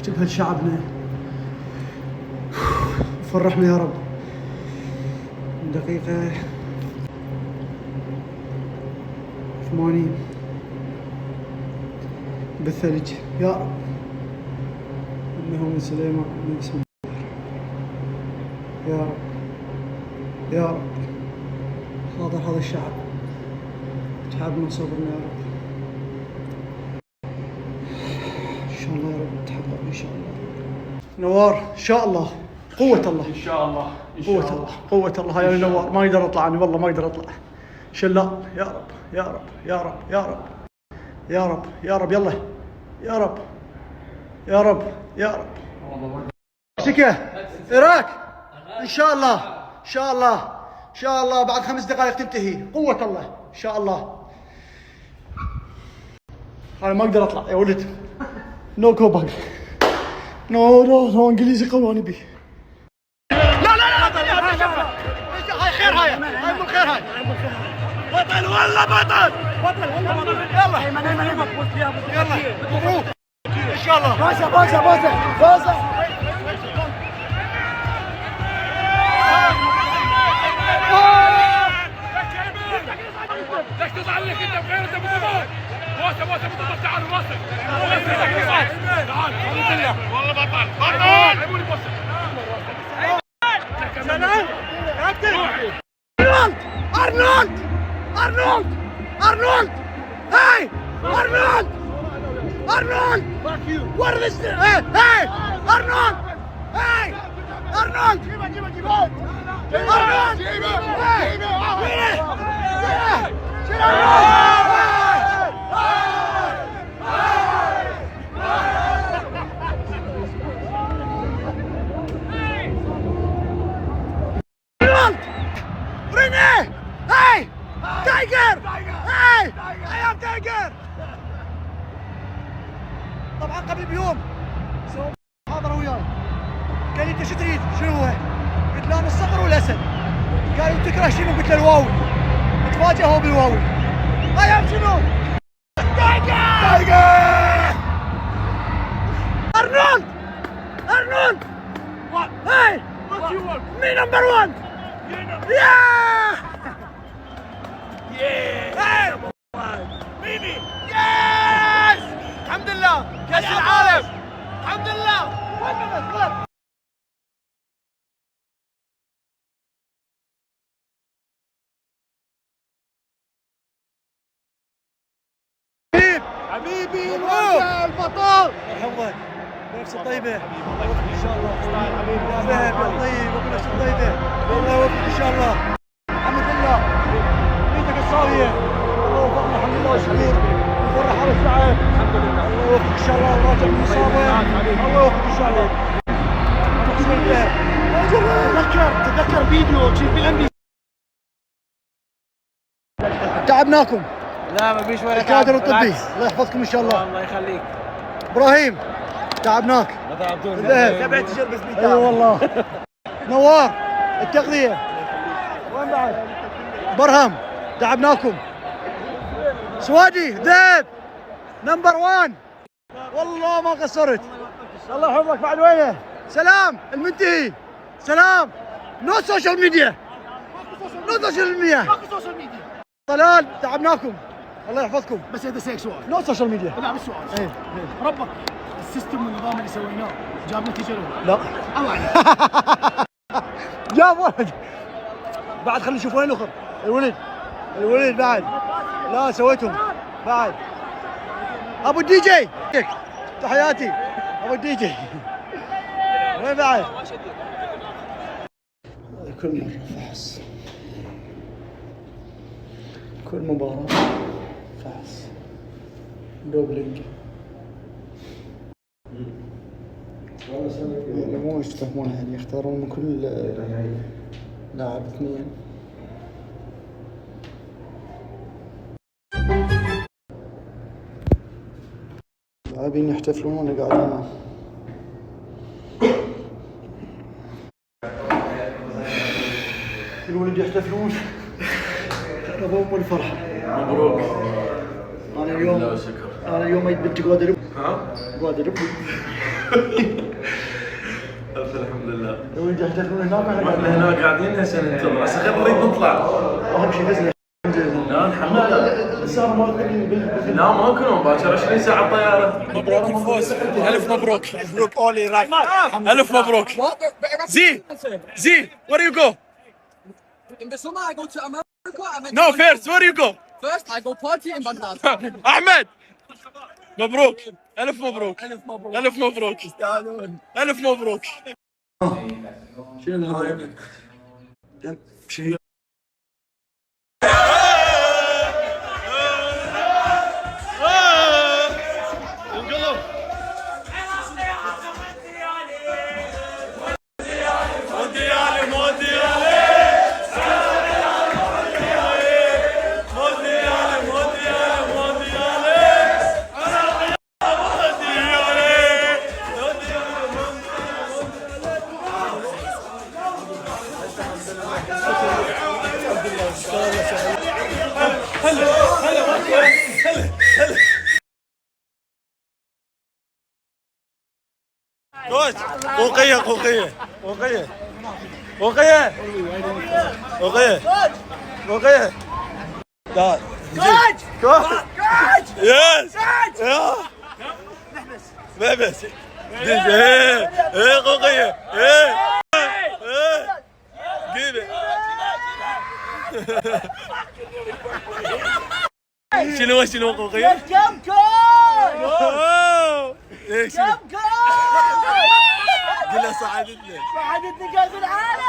اكتبها لشعبنا وفرحنا يا رب. دقيقة 80 بالثلج يا رب. إنه من سليمان من بسم الله يا رب يا رب. حاضر هذا الشعب، تعبنا وصبرنا يا رب. إن شاء الله يا رب تحقق إن شاء الله. نوار إن شاء الله، قوة الله ان شاء الله، قوة الله قوة الله يا نوار. ما يقدر اطلع انا والله، ما اقدر اطلع. شلال يا رب يا رب يا رب يا رب يا رب يا رب. يلا يا رب يا رب يا رب. سكة عراق ان شاء الله ان شاء الله ان شاء الله. بعد 5 دقائق تنتهي. قوة الله ان شاء الله. انا ما اقدر اطلع يا ولد. نو جو باك. نو انجليزي قوي انا بي. هاي خير، هاي مو خير، هاي بطل والله بطل والله بطل. يلا يلا مبروك ان شاء الله. بوسه بوسه بوسه بوسه. ليش تزعل لك انت بغير انت بتضل؟ بوسه بوسه بتضل. تعال بوسه تعال والله بطل بطل. عيبوني بوسه. سلام ارنولد ارنولد ارنولد. هاي ارنولد ارنولد. وين هاي ارنولد. هاي ارنولد. جيبه ارنولد. ريني. هاي تايجر. هاي اي ام تايجر. طبعا قبل بيوم سوى محاضره وياي، قال لي انت شو تريد؟ شنو هو؟ قلت له انا الصقر والاسد. قال لي تكره شنو؟ قلت له الواوي. تفاجئ هو بالواوي. اي ام شنو؟ تايجر. تايجر. ارنولد ارنولد. هاي مي نمبر 1. ياه ميمي. يس الحمد لله. كاس العالم الحمد لله. حبيبي الوجه البطل. مرحبا نفس الطيبة ان شاء الله. يا ذهب يا طيب ابو نفس الطيبة. الله يوفقك ان شاء الله. الحمد لله ايدك الصاوية. الله يوفقنا الحمد لله والشكر. وفرح على الشعب الحمد لله. الله يوفقك ان شاء الله. راجع من الاصابة. الله يوفقك ان شاء الله. تذكر فيديو في الام بي. تعبناكم. لا ما فيش ولا الكادر الطبي الله يحفظكم ان شاء الله. الله يخليك. ابراهيم تعبناك. ما تعبتونا. تبعت تشرب اي والله. نوار التغذية. وين بعد؟ برهم تعبناكم. سوادي ذهب نمبر 1 والله ما قصرت. الله يحفظك. بعد وينه؟ سلام المنتهي. سلام. نو سوشيال ميديا. نو سوشيال ميديا. ماكو سوشيال ميديا. طلال تعبناكم. الله يحفظكم. بس هذا سألك سؤال. نو سوشيال ميديا. لا بس سؤال. ايه ربك السيستم والنظام اللي سويناه جاب نتيجه له؟ لا. الله عليك. جاب ولد. بعد خلينا نشوف وين الاخر. الولد الولد بعد. لا سويتهم بعد. ابو الدي جي تحياتي ابو الدي جي. وين بعد؟ كل مرة فحص، كل مباراة فحص دوبلينج. يعني مو يفتهمونها، يعني يختارون من كل لاعب 2. لاعبين يحتفلون وانا قاعد انام. الولد يحتفلون ابوهم الفرحة. مبروك. انا اليوم عيد بنت جوادر. ها؟ وادي ربي. الحمد لله. وين جهزتوا هناك؟ احنا هنا قاعدين هسه ننتظر، هسه غير نريد نطلع. اهم شيء نزل. لا الحمد لله. صار ما لا ما كلهم باكر 20 ساعة الطيارة. مبروك الفوز. الف مبروك. مبروك اولي رايت. الف مبروك. زي where do you go? In the summer, I go to America. No, first where do you go? First, I go party in Baghdad. احمد مبروك. الف مبروك. الف مبروك. الف مبروك. شيء كوتش قوقية قوقية قوقية قوقية قوقية قوقية تعال كوتش كوتش يس نحبس ايه قوقية ايه قيمة شنو قوقية؟ كم كول كم كول قلها صعدتنا صعدتني قلب العالم